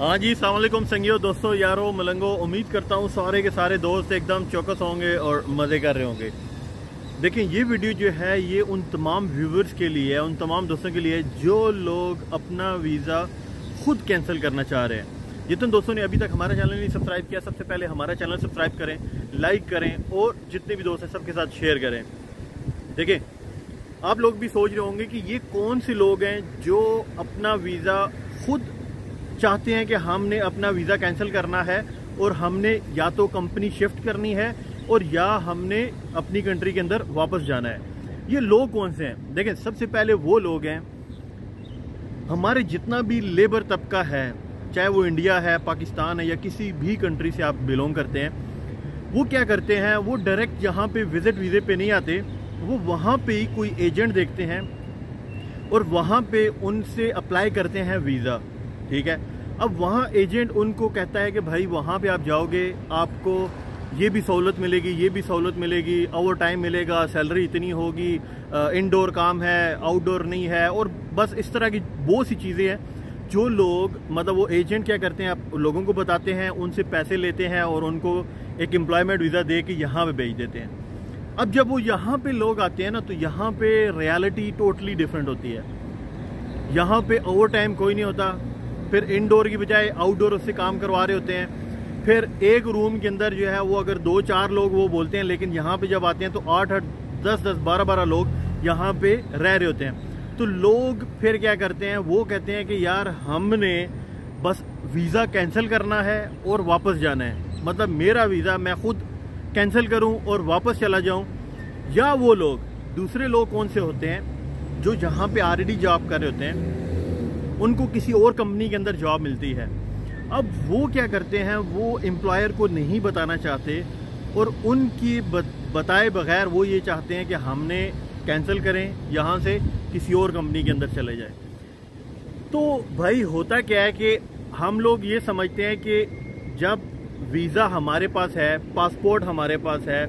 हाँ जी, अस्सलाम वालेकुम संगियो, दोस्तों, यारों, मलंगो। उम्मीद करता हूँ सारे के सारे दोस्त एकदम चौकस होंगे और मज़े कर रहे होंगे। देखिए, ये वीडियो जो है ये उन तमाम व्यूवर्स के लिए है, उन तमाम दोस्तों के लिए जो लोग अपना वीज़ा खुद कैंसिल करना चाह रहे हैं। जितने दोस्तों ने अभी तक हमारा चैनल नहीं सब्सक्राइब किया, सबसे पहले हमारा चैनल सब्सक्राइब करें, लाइक करें और जितने भी दोस्त हैं सबके साथ शेयर करें। देखिए, आप लोग भी सोच रहे होंगे कि ये कौन से लोग हैं जो अपना वीज़ा खुद चाहते हैं कि हमने अपना वीज़ा कैंसिल करना है और हमने या तो कंपनी शिफ्ट करनी है और या हमने अपनी कंट्री के अंदर वापस जाना है। ये लोग कौन से हैं? देखें, सबसे पहले वो लोग हैं, हमारे जितना भी लेबर तबका है, चाहे वो इंडिया है, पाकिस्तान है या किसी भी कंट्री से आप बिलोंग करते हैं, वो क्या करते हैं, वो डायरेक्ट यहाँ पे विजिट वीज़े पे नहीं आते, वो वहाँ पे ही कोई एजेंट देखते हैं और वहाँ पे उनसे अप्लाई करते हैं वीज़ा। ठीक है, अब वहाँ एजेंट उनको कहता है कि भाई वहाँ पे आप जाओगे, आपको ये भी सहूलत मिलेगी, ये भी सहूलत मिलेगी, ओवर टाइम मिलेगा, सैलरी इतनी होगी, इनडोर काम है, आउटडोर नहीं है, और बस इस तरह की बहुत सी चीज़ें हैं जो लोग, मतलब वो एजेंट क्या करते हैं, लोगों को बताते हैं, उनसे पैसे लेते हैं और उनको एक एम्प्लॉयमेंट वीज़ा दे के यहाँ पे भेज देते हैं। अब जब वो यहाँ पे लोग आते हैं ना, तो यहाँ पे रियलिटी टोटली डिफरेंट होती है। यहाँ पे ओवर टाइम कोई नहीं होता, फिर इनडोर की बजाय आउटडोर उससे काम करवा रहे होते हैं। फिर एक रूम के अंदर जो है वो अगर 2-4 लोग वो बोलते हैं, लेकिन यहाँ पे जब आते हैं तो 8-8, 10-10, 12-12 लोग यहाँ पे रह रहे होते हैं। तो लोग फिर क्या करते हैं, वो कहते हैं कि यार हमने बस वीज़ा कैंसिल करना है और वापस जाना है, मतलब मेरा वीज़ा मैं खुद कैंसिल करूं और वापस चला जाऊं। या वो लोग, दूसरे लोग कौन से होते हैं, जो जहाँ पे ऑलरेडी जॉब कर रहे होते हैं, उनको किसी और कंपनी के अंदर जॉब मिलती है। अब वो क्या करते हैं, वो एम्प्लॉयर को नहीं बताना चाहते और उनकी बताए बगैर वो ये चाहते हैं कि हमने कैंसिल करें, यहाँ से किसी और कंपनी के अंदर चले जाए। तो भाई होता क्या है कि हम लोग ये समझते हैं कि जब वीज़ा हमारे पास है, पासपोर्ट हमारे पास है,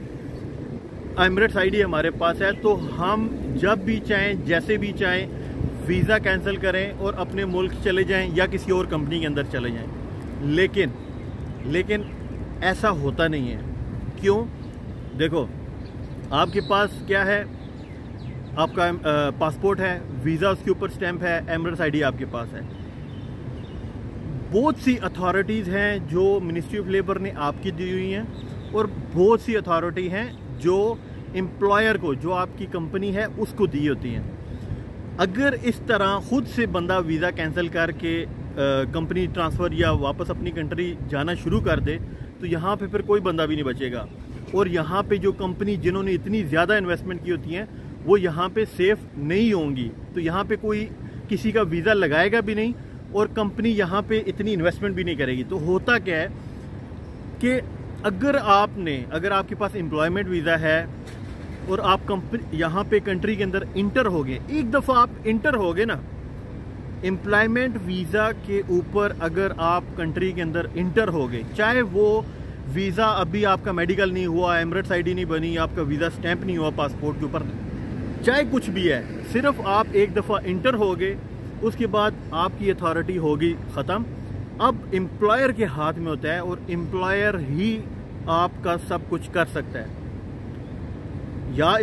एमिरेट्स आईडी हमारे पास है, तो हम जब भी चाहें, जैसे भी चाहें, वीज़ा कैंसिल करें और अपने मुल्क चले जाएं या किसी और कंपनी के अंदर चले जाएं। लेकिन ऐसा होता नहीं है। क्यों? देखो, आपके पास क्या है, आपका पासपोर्ट है, वीज़ा उसके ऊपर स्टैंप है, एमिरेट्स आईडी आपके पास है। बहुत सी अथॉरिटीज़ हैं जो मिनिस्ट्री ऑफ लेबर ने आपकी दी हुई हैं और बहुत सी अथॉरिटी हैं जो एम्प्लॉयर को, जो आपकी कंपनी है, उसको दी होती हैं। अगर इस तरह खुद से बंदा वीज़ा कैंसिल करके कंपनी ट्रांसफ़र या वापस अपनी कंट्री जाना शुरू कर दे, तो यहाँ पे फिर कोई बंदा भी नहीं बचेगा और यहाँ पे जो कंपनी जिन्होंने इतनी ज़्यादा इन्वेस्टमेंट की होती हैं वो यहाँ पे सेफ नहीं होंगी। तो यहाँ पे कोई किसी का वीज़ा लगाएगा भी नहीं और कंपनी यहाँ पे इतनी इन्वेस्टमेंट भी नहीं करेगी। तो होता क्या है कि अगर आपके पास एम्प्लॉयमेंट वीज़ा है और आप कंपनी यहाँ पे कंट्री के अंदर इंटर हो गए, एक दफ़ा आप इंटर हो गए ना, एम्प्लॉयमेंट वीज़ा के ऊपर अगर आप कंट्री के अंदर इंटर हो गए, चाहे वो वीज़ा अभी आपका मेडिकल नहीं हुआ, एमिरेट्स आईडी नहीं बनी, आपका वीज़ा स्टैंप नहीं हुआ पासपोर्ट के ऊपर, चाहे कुछ भी है, सिर्फ आप एक दफ़ा इंटर हो गए, उसके बाद आपकी अथॉरिटी होगी ख़त्म। अब एम्प्लॉयर के हाथ में होता है और एम्प्लॉयर ही आपका सब कुछ कर सकता है। या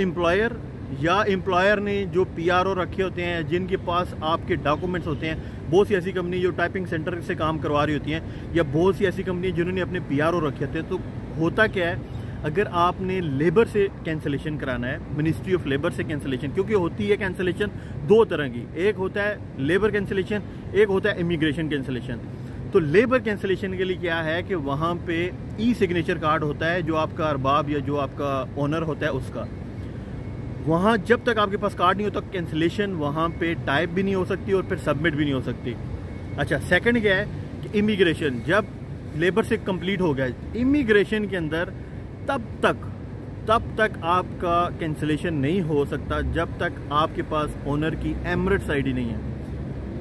एम्प्लॉयर ने जो पीआरओ रखे होते हैं, जिनके पास आपके डॉक्यूमेंट्स होते हैं, बहुत सी ऐसी कंपनी जो टाइपिंग सेंटर से काम करवा रही होती हैं, या बहुत सी ऐसी कंपनी जिन्होंने अपने पीआरओ रखे होते हैं। तो होता क्या है, अगर आपने लेबर से कैंसिलेशन कराना है, मिनिस्ट्री ऑफ लेबर से कैंसिलेशन, क्योंकि होती है कैंसिलेशन दो तरह की, एक होता है लेबर कैंसिलेशन, एक होता है इमिग्रेशन कैंसिलेशन। तो लेबर कैंसिलेशन के लिए क्या है कि वहाँ पे ई सिग्नेचर कार्ड होता है, जो आपका अरबाब या जो आपका ओनर होता है उसका, वहाँ जब तक आपके पास कार्ड नहीं होता, कैंसिलेशन वहाँ पे टाइप भी नहीं हो सकती और फिर सबमिट भी नहीं हो सकती। अच्छा, सेकंड क्या है कि इमिग्रेशन, जब लेबर से कंप्लीट हो गया इमिग्रेशन के अंदर, तब तक आपका कैंसिलेशन नहीं हो सकता जब तक आपके पास ओनर की एमिरेट्स आईडी नहीं है।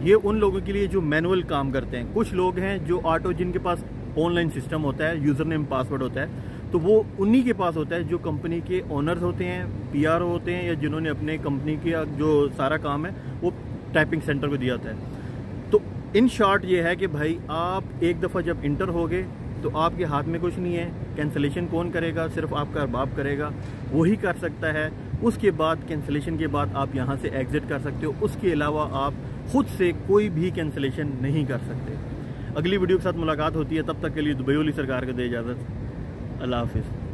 ये उन लोगों के लिए जो मैनुअल काम करते हैं। कुछ लोग हैं जो ऑटो, जिनके पास ऑनलाइन सिस्टम होता है, यूज़र नेम पासवर्ड होता है, तो वो उन्हीं के पास होता है जो कंपनी के ओनर्स होते हैं, पीआरओ होते हैं, या जिन्होंने अपने कंपनी के जो सारा काम है वो टाइपिंग सेंटर को दिया होता है। तो इन शॉर्ट ये है कि भाई आप एक दफ़ा जब इंटर हो गए तो आपके हाथ में कुछ नहीं है। कैंसिलेशन कौन करेगा? सिर्फ आपका बाप करेगा, वही कर सकता है। उसके बाद कैंसिलेशन के बाद आप यहाँ से एग्ज़िट कर सकते हो। उसके अलावा आप खुद से कोई भी कैंसिलेशन नहीं कर सकते। अगली वीडियो के साथ मुलाकात होती है, तब तक के लिए दुबई वाली सरकार को दे इजाज़त। अल्लाह हाफिज़।